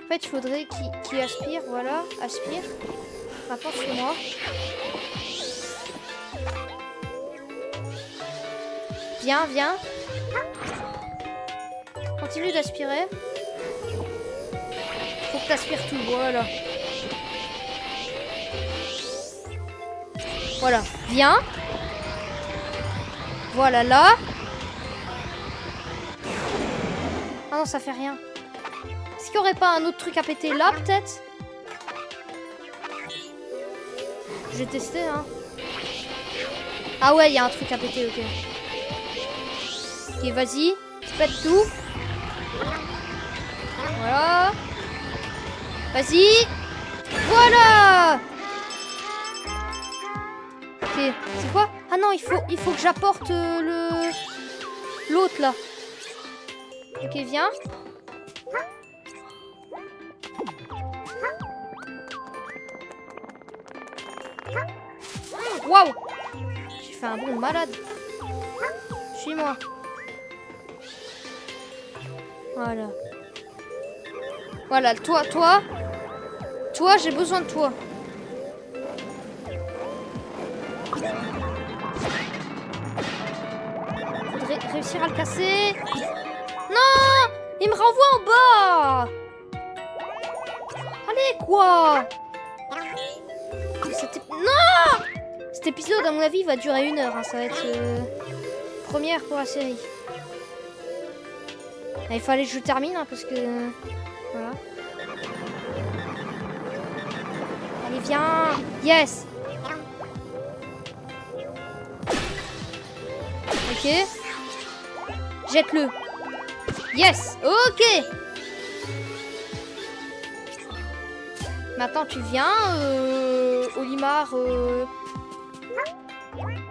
En fait, il faudrait qu'il aspire, voilà, aspire. Maintenant, sur moi. Viens, viens. Continue d'aspirer. Faut que tu aspires tout, voilà. Voilà, viens. Voilà, là. Ah non, ça fait rien. Est-ce qu'il n'y aurait pas un autre truc à péter là, peut-être? Je vais tester, hein. Ah ouais, il y a un truc à péter, ok. Ok, vas-y. Pète tout. Voilà. Vas-y. Voilà. Ok, c'est quoi? Ah non, il faut que j'apporte l'autre, là. Ok, viens. Waouh! J'ai fait un bond de malade. Suis-moi. Voilà. Voilà, toi, j'ai besoin de toi. Faudrait réussir à le casser. Non! Il me renvoie en bas! Allez, quoi? Non! Cet épisode, à mon avis, va durer 1 heure. Hein. Ça va être première pour la série. Ah, il fallait que je termine, hein, parce que... voilà. Allez, viens! Yes! Ok. Jette-le. Yes! Ok! Maintenant, tu viens, Olimar...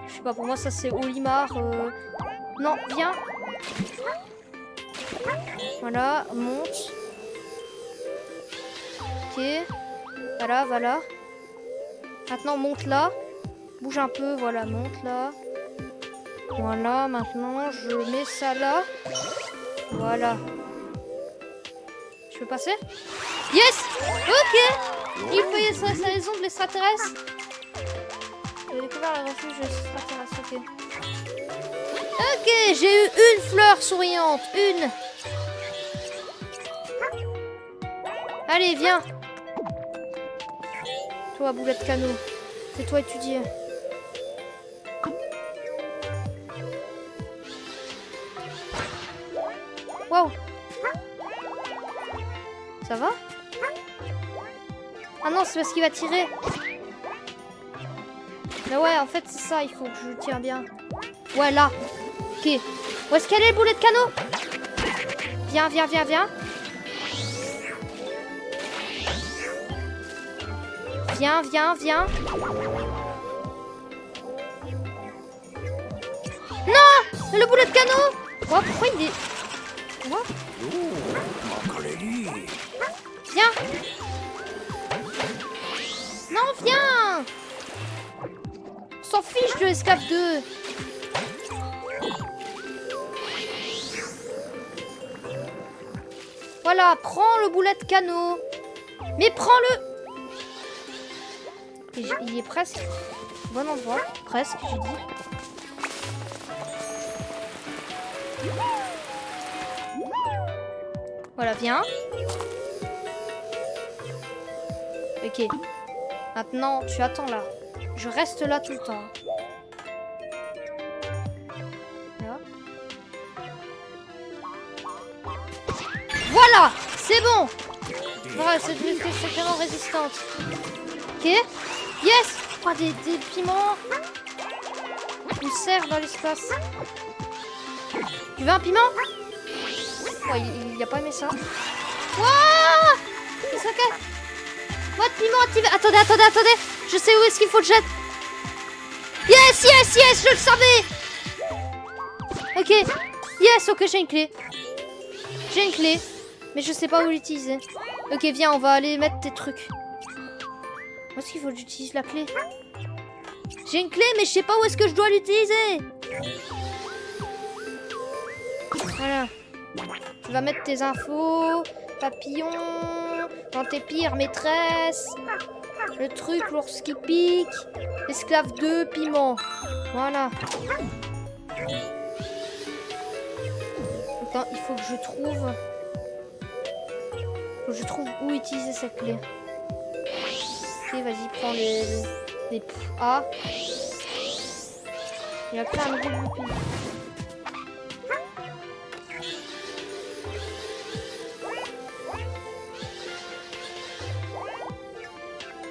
Je sais pas, pour moi, ça, c'est Olimar... Non, viens! Voilà, monte. Ok. Voilà, voilà. Maintenant, monte là. Bouge un peu, voilà, monte là. Voilà, maintenant, je mets ça là. Voilà. Je peux passer? Yes! Ok! Il fait sa raison de l'extraterrestre. J'ai découvert le refuge de l'extraterrestre, ok. Ok, j'ai eu une fleur souriante. Une. Allez, viens. Toi, boulette canot. Fais-toi étudier. Wow. Ça va? Ah non, c'est parce qu'il va tirer. Mais ouais, en fait, c'est ça. Il faut que je le tire bien. Ouais, là. Ok. Où est-ce qu'elle est, le boulet de canot? Viens, viens, viens, viens. Viens, viens, viens. Non! Le boulet de canot! Oh, pourquoi il est... Quoi? Viens! Non, viens! On s'en fiche de l'esclave 2. Voilà, prends le boulet de canot. Mais prends-le! Il est presque au bon endroit. Presque, j'ai dit. Voilà, viens. Ok. Maintenant, tu attends là. Je reste là tout le temps. Là. Voilà, c'est bon. Voilà, cette bûche est sacrément résistante. Ok. Yes. Oh, des piments. Une serre dans l'espace. Tu veux un piment? Oh, il a pas aimé ça. Wouah! C'est ça que... Mode piment activé. Attendez, attendez, attendez. Je sais où est-ce qu'il faut le jeter. Yes, yes, yes, je le savais. Ok. Yes, ok, j'ai une clé. J'ai une clé. Mais je sais pas où l'utiliser. Ok, viens, on va aller mettre tes trucs. Où est-ce qu'il faut que j'utilise la clé? J'ai une clé, mais je sais pas où est-ce que je dois l'utiliser. Voilà. Tu vas mettre tes infos, papillon, dans tes pires maîtresses, le truc lorsqu'il pique, esclave 2, piment. Voilà. Attends, il faut que je trouve... où utiliser cette clé. Ok, vas-y, prends les... Ah. Il a pris un nouveau loupé.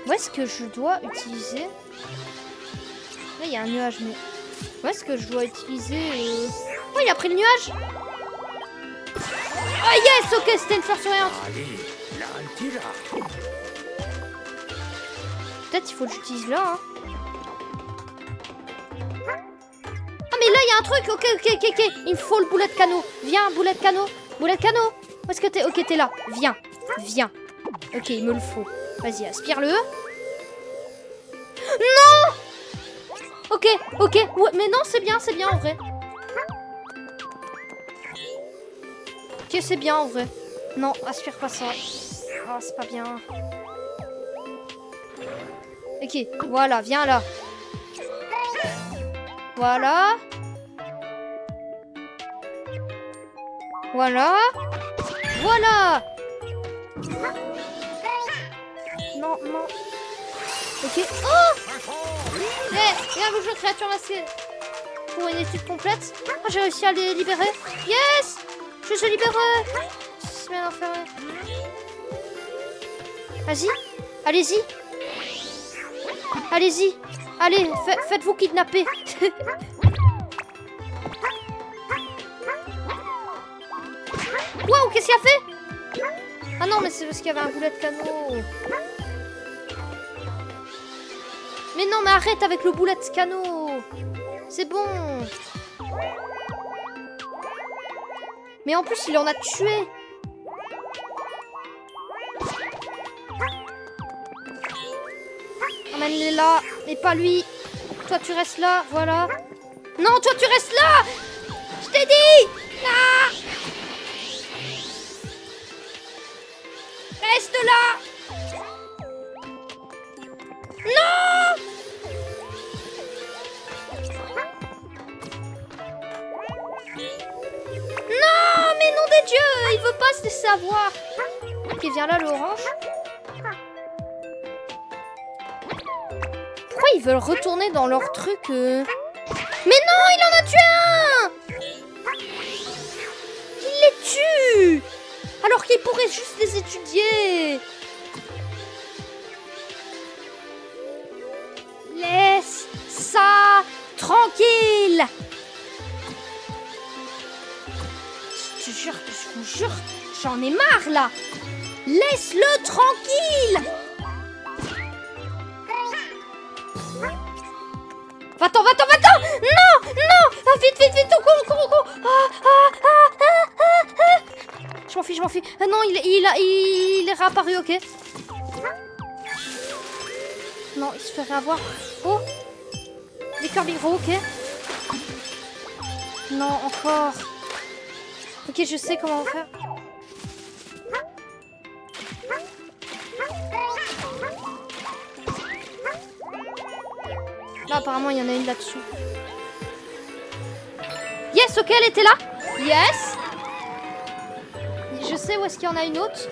Où est-ce que je dois utiliser... Là, il y a un nuage, mais... Où est-ce que je dois utiliser... Oh, il a pris le nuage. Ah, yes. Ok, c'était une fleur souriante. Peut-être il faut que j'utilise là, hein. Ah, mais là, il y a un truc. Ok, ok, ok, ok. Il me faut le boulet de canot. Viens, boulet de canot. Boulet de canot. Où est-ce que t'es? Ok, t'es là. Viens. Viens. Ok, il me le faut. Vas-y, aspire-le. Non! Ok, ok. Ouais, mais non, c'est bien en vrai. Ok, c'est bien en vrai. Non, aspire pas ça. Ah, c'est pas bien. Ok, voilà, viens là. Voilà. Voilà. Voilà. Non, non. Ok. Oh! Regarde le jeu créature masquée. Pour une étude complète. Oh, j'ai réussi à les libérer. Yes! Je suis libéré. Semaine enfermée. Vas-y. Allez-y. Allez-y. Allez, faites-vous kidnapper. Waouh, qu'est-ce qu'il a fait? Ah non, mais c'est parce qu'il y avait un boulet de canot. Mais non, mais arrête avec le boulet de canot. C'est bon. Mais en plus, il en a tué. Emmène-les là, mais pas lui. Toi, tu restes là, voilà. Non, toi, tu restes là. Je t'ai dit. Ah. Reste là. Non. Non, mais nom des dieux, il veut pas se laisser avoir. Ok, viens là, l'orange. Pourquoi ils veulent retourner dans leur truc Mais non, il en a tué un. Il les tue alors qu'il pourrait juste les étudier. tranquille. Je vous jure, j'en ai marre là. Laisse-le tranquille. Va-t'en. Non. Ah, vite, on court. Je m'en fiche. Ah non, il est réapparu, ok. Non, il se ferait avoir. Oh, des Kirby gros, ok. Non, encore. Ok, je sais comment faire. Là, apparemment, il y en a une là-dessous. Yes, ok, elle était là. Yes. Je sais où est-ce qu'il y en a une autre.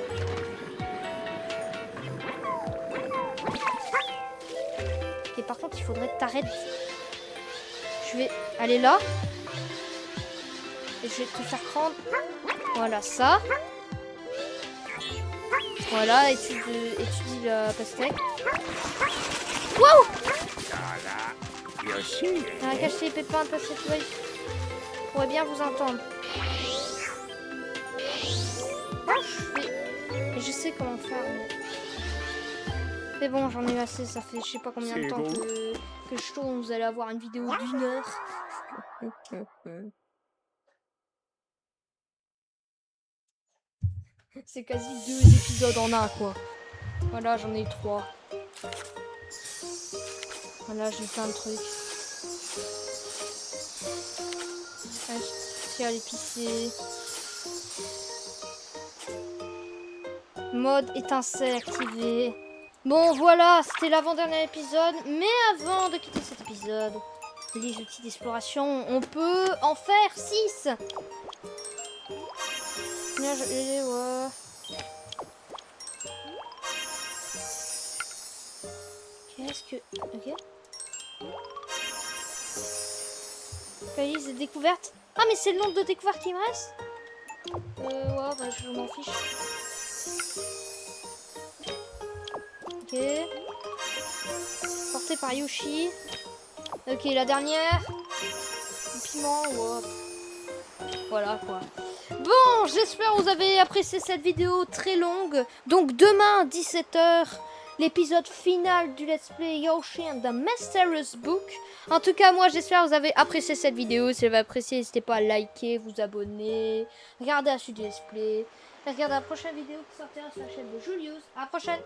Ok, par contre, il faudrait que t'arrêtes. Je vais aller là. Et je vais te faire prendre. Voilà, ça. Voilà, étudie la pastèque. Wow! Cacher les pépins, passer tout. Je pourrais bien vous entendre. Et je sais comment faire. Mais bon, j'en ai assez. Ça fait je sais pas combien de temps que je tourne. Vous allez avoir une vidéo d'1 heure. C'est quasi 2 épisodes en un, quoi. Voilà, j'en ai eu 3. Voilà, j'ai plein de trucs. Tiens, l'épicer. Mode étincelle activé. Bon, voilà, c'était l'avant-dernier épisode. Mais avant de quitter cet épisode, les outils d'exploration, on peut en faire 6. Là, ouais. Qu'est-ce que... Ok. Palise de découverte. Ah, mais c'est le nombre de découvertes qui me reste. Ouais, bah, je m'en fiche. Ok. Porté par Yoshi. Ok, la dernière. Le piment, ouais. Voilà, quoi. Bon, j'espère que vous avez apprécié cette vidéo très longue. Donc, demain, 17 h, l'épisode final du Let's Play Yoshi and the Mysterious Book. En tout cas, moi, j'espère que vous avez apprécié cette vidéo. Si vous avez apprécié, n'hésitez pas à liker, vous abonner, regardez la suite du Let's Play. Et regardez la prochaine vidéo qui sortira sur la chaîne de Julius. À la prochaine!